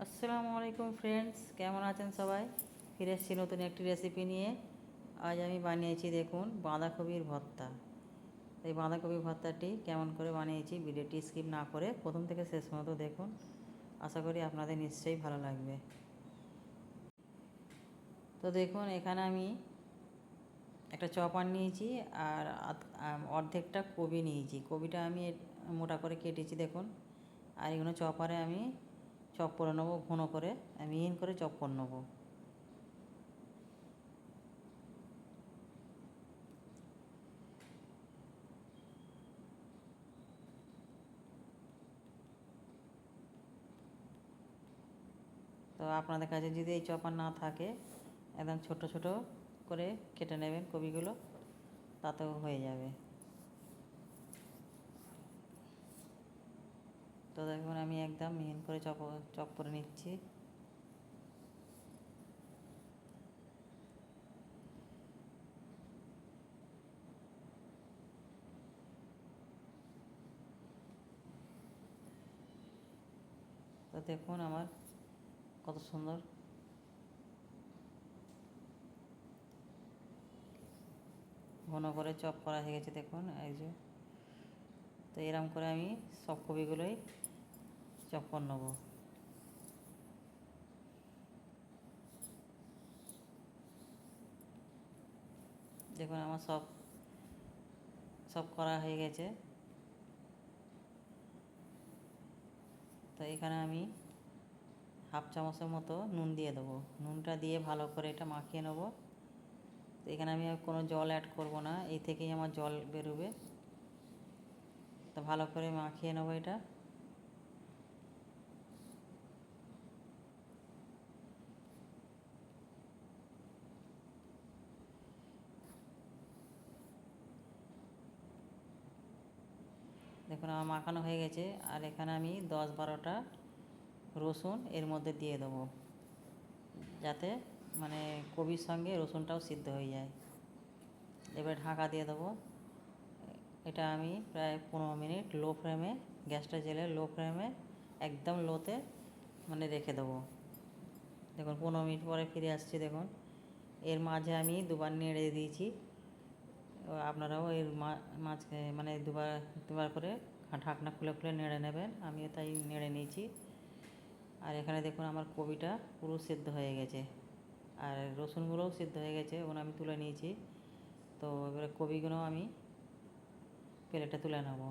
আসসালামু আলাইকুম ফ্রেন্ডস, কেমন আছেন সবাই? ফিরে এসেছি নতুন একটি রেসিপি নিয়ে। আজ আমি বানিয়েছি দেখুন বাঁধাকপির ভর্তা। এই বাঁধাকপির ভর্তাটি কেমন করে বানিয়েছি ভিডিওটি স্কিপ না করে প্রথম থেকে শেষ পর্যন্ত দেখুন। আশা করি আপনাদের নিশ্চয়ই ভালো লাগবে। তো দেখুন, এখানে আমি একটা চপার নিয়েছি আর অর্ধেকটা কপি নিয়েছি। কপিটা আমি মোটা করে কেটেছি দেখুন। আর এগুলো চপারে আমি চপ করে নেবো, ঘন করে মিহিন করে চপ করে নেবো। তো আপনাদের কাছে যদি এই চপার না থাকে, একদম ছোট ছোট করে কেটে নেবেন কপিগুলো, তাতেও হয়ে যাবে। তো দেখুন, আমি একদম মিহিন করে চপ করে নিচ্ছি। তো দেখুন আমার কত সুন্দর ঘন করে চপ করা হয়ে গেছে দেখুন, এই যে। তো এরকম করে আমি সব কপিগুলোই চপ করে নেবো। দেখুন আমার সব সব করা হয়ে গেছে। তো এখানে আমি হাফ চামচের মতো নুন দিয়ে দেবো। নুনটা দিয়ে ভালো করে এটা মাখিয়ে নেবো। তো এখানে আমি আর কোনো জল অ্যাড করব না, এই থেকেই আমার জল বেরোবে। তো ভালো করে মাখিয়ে নেবো এটা। দেখুন আমার মাখানো হয়ে গেছে। আর এখানে আমি 10-12টা রসুন এর মধ্যে দিয়ে দেবো, যাতে মানে কপির সঙ্গে রসুনটাও সিদ্ধ হয়ে যায়। এবার ঢাকা দিয়ে দেবো। এটা আমি প্রায় 15 মিনিট লো ফ্লেমে, গ্যাসটা জেলে লো ফ্লেমে একদম লোতে মানে রেখে দেবো। দেখুন 15 মিনিট পরে ফিরে আসছি দেখুন। এর মাঝে আমি দুবার নেড়ে দিয়েছি। আপনারাও এর মাঝে মানে দুবার দুবার করে ঢাকনা খুলে খুলে নেড়ে নেবেন। আমিও তাই নেড়ে নিয়েছি। আর এখানে দেখুন আমার কপিটা পুরো সিদ্ধ হয়ে গেছে, আর রসুনগুলোও সিদ্ধ হয়ে গেছে, ওগুলো আমি তুলে নিয়েছি। তো এবারে কপিগুলো আমি প্লেটে তুলে নেব।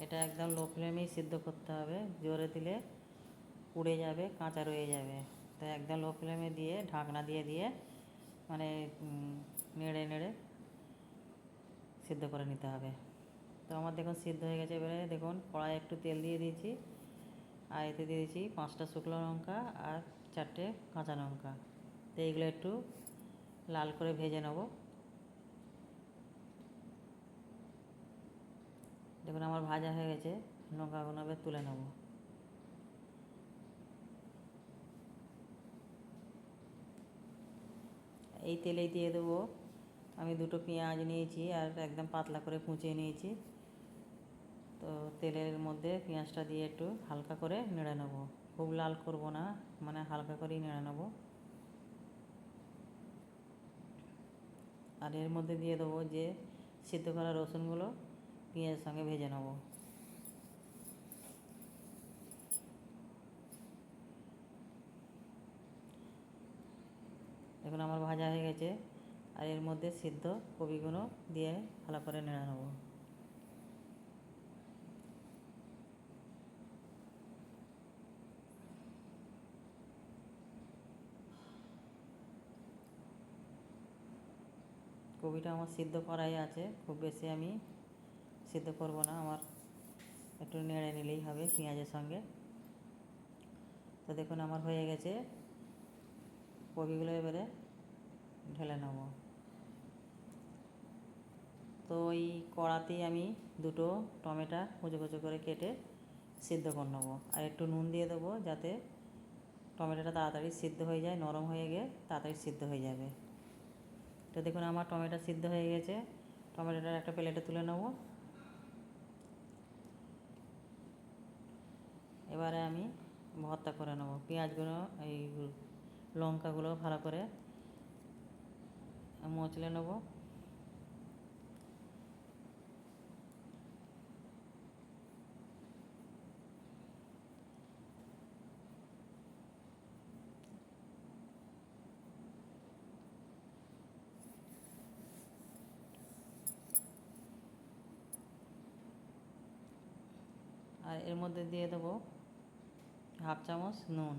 এটা একদম লো ফ্লেমেই সিদ্ধ করতে হবে, জোরে দিলে পুড়ে যাবে, কাঁচা রয়ে যাবে। তো একদম লো ফ্লেমে দিয়ে ঢাকনা দিয়ে দিয়ে মানে নেড়ে নেড়ে সিদ্ধ করে নিতে হবে। তো আমার দেখুন সিদ্ধ হয়ে গেছে। এবারে দেখুন কড়াই একটু তেল দিয়ে দিয়েছি, আর এতে দিয়েছি 5টা শুকনো লঙ্কা আর 4টে কাঁচা লঙ্কা। তো এইগুলো একটু লাল করে ভেজে নেব। দেখুন আমার ভাজা হয়ে গেছে, লঙ্কাগুলো এবার তুলে নেব। এই তেলেই দিয়ে দেবো আমি 2টো পেঁয়াজ নিয়েছি আর একদম পাতলা করে কুচিয়ে নিয়েছি। তো তেলের মধ্যে পেঁয়াজটা দিয়ে একটু হালকা করে নেড়ে নেব, খুব লাল করব না, মানে হালকা করেই নেড়ে নেব। আর এর মধ্যে দিয়ে দেবো যে সিদ্ধ করা রসুনগুলো পেঁয়াজের সঙ্গে ভেজে নেব। দেখুন আমার ভাজা হয়ে গেছে। আর এর মধ্যে সিদ্ধ কপিগুলো দিয়ে ভালো করে নেড়ে নেব। কপিটা আমার সিদ্ধ করাই আছে, খুব বেশি আমি সিদ্ধ করব না, আমার একটু নেড়ে নিলেই হবে পেঁয়াজের সঙ্গে। তো দেখুন আমার হয়ে গেছে, কপিগুলো এবারে ঢেলে নেব। তো ওই কড়াতেই আমি 2টো টমেটো কুচো কুচো করে কেটে সিদ্ধ করে নেবো। আর একটু নুন দিয়ে দেবো, যাতে টমেটোটা তাড়াতাড়ি সিদ্ধ হয়ে যায়, নরম হয়ে গিয়ে তাড়াতাড়ি সিদ্ধ হয়ে যাবে। তো দেখুন আমার টমেটো সিদ্ধ হয়ে গেছে। টমেটোটা একটা প্লেটে তুলে নেব। এবারে আমি ভর্তা করে নেব। পেঁয়াজগুলো এই লঙ্কাগুলো ভালো করে মচলে নেব। আর এর মধ্যে দিয়ে দেবো হাফ চামচ নুন।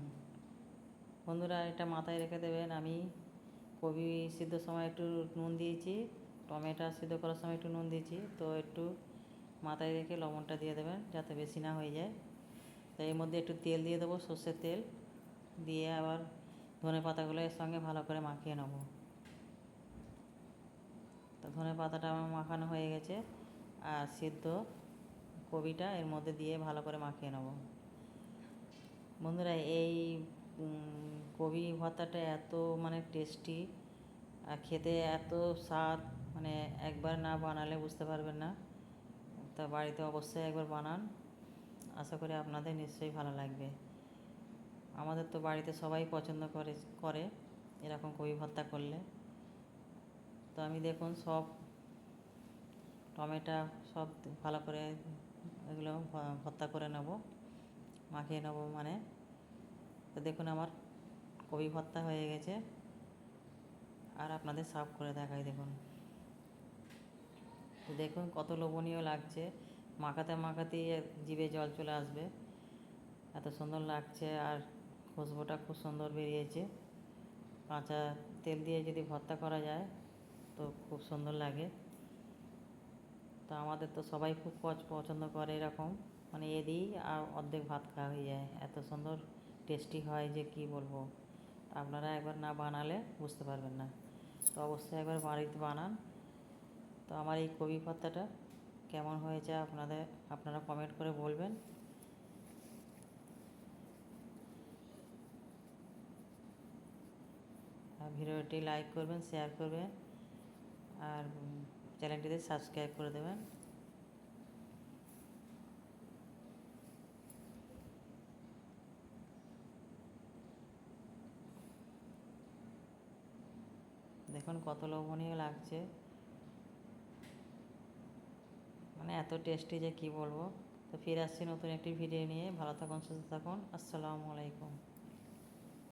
বন্ধুরা, এটা মাথায় রেখে দেবেন, আমি কবি সিদ্ধর সময় একটু নুন দিয়েছি, টমেটো সিদ্ধ করার সময় একটু নুন দিয়েছি, তো একটু মাথায় রেখে লবণটা দিয়ে দেবেন যাতে বেশি না হয়ে যায়। তো এর মধ্যে একটু তেল দিয়ে দেবো, সর্ষের তেল দিয়ে আবার ধনে পাতাগুলো এর সঙ্গে ভালো করে মাখিয়ে নেব। তো ধনে পাতাটা আমার মাখানো হয়ে গেছে, আর সিদ্ধ কবিটা এর মধ্যে দিয়ে ভালো করে মাখিয়ে নেব। বন্ধুরা, এই কবি ভর্তাটা এত মানে টেস্টি আর খেতে এত স্বাদ, মানে একবার না বানালে বুঝতে পারবেন না। তা বাড়িতে অবশ্যই একবার বানান, আশা করি আপনাদের নিশ্চয়ই ভালো লাগবে। আমাদের তো বাড়িতে সবাই পছন্দ করে এরকম কবি ভর্তা করলে। তো আমি দেখুন সব টমেটো সব ভালো করে এগুলো ভর্তা করে নেব, মাখিয়ে নেব মানে। তো দেখুন আমার কবি ভর্তা হয়ে গেছে, আর আপনাদের সার্ভ করে দেখাই দেখুন। তো দেখুন কত লোভনীয় লাগছে, মাখাতে মাখাতেই জিভে জল চলে আসবে, এত সুন্দর লাগছে। আর খুশবুটা খুব সুন্দর বেরিয়েছে। কাঁচা তেল দিয়ে যদি ভর্তা করা যায় তো খুব সুন্দর লাগে। তো আমাদের তো সবাই খুব পছন্দ করে এরকম, মানে এ দিয়েই আর অর্ধেক ভাত খাওয়া হয়ে যায়, এত সুন্দর টেস্টি হয় যে কি বলবো। আপনারা একবার না বানালে বুঝতে পারবেন না, তো অবশ্যই একবার বাড়িতে বানান। তো আমার এই কবি ভর্তাটা কেমন হয়েছে আপনারা কমেন্ট করে বলবেন। আর ভিডিওটি লাইক করবেন, শেয়ার করবেন, আর চ্যানেলটিতে সাবস্ক্রাইব করে দেবেন। দেখুন কত লোভনীয় লাগছে, মানে এত টেস্টি যে কি বলবো। তো ফিরে আসছি নতুন একটি ভিডিও নিয়ে। ভালো থাকুন, সুস্থ থাকুন। আসসালামু আলাইকুম।